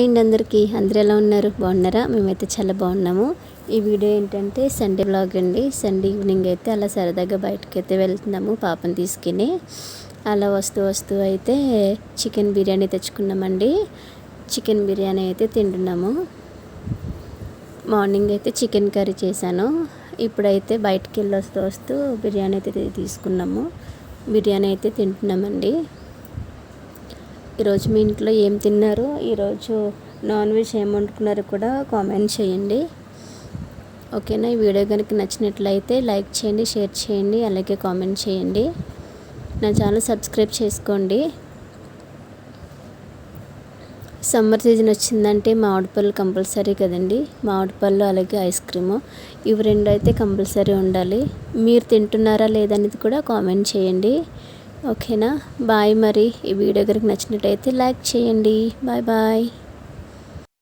అండి అందరూ ఎలా ఉన్నారు? బాగున్నారా? మేమైతే చాలా బాగున్నాము. ఈ వీడియో ఏంటంటే సండే వ్లాగ్ అండి. సండే ఈవినింగ్ అయితే అలా సరదాగా బయటకైతే వెళ్తున్నాము పాపని తీసుకుని. అలా వస్తూ అయితే చికెన్ బిర్యానీ తెచ్చుకున్నామండి. చికెన్ బిర్యానీ అయితే తింటున్నాము. మార్నింగ్ అయితే చికెన్ కర్రీ చేశాను. ఇప్పుడైతే బయటికి వెళ్ళి వస్తూ బిర్యానీ అయితే తీసుకున్నాము. బిర్యానీ అయితే తింటున్నామండి. ఈరోజు మీ ఇంట్లో ఏం తిన్నారు? ఈరోజు నాన్ వెజ్ ఏం వండుకున్నారో కూడా కామెంట్ చేయండి. ఓకేనా? ఈ వీడియో కనుక నచ్చినట్లయితే లైక్ చేయండి, షేర్ చేయండి, అలాగే కామెంట్ చేయండి. నా ఛానల్ సబ్స్క్రైబ్ చేసుకోండి. సమ్మర్ సీజన్ వచ్చిందంటే మామిడి పళ్ళు కంపల్సరీ కదండి. మామిడి పళ్ళు అలాగే ఐస్ క్రీము, ఇవి రెండు అయితే కంపల్సరీ ఉండాలి. మీరు తింటున్నారా లేదనేది కూడా కామెంట్ చేయండి. ఓకేనా? బాయ్. మరి ఈ వీడియో కనుక నచ్చినట్టయితే లైక్ చేయండి. Bye bye.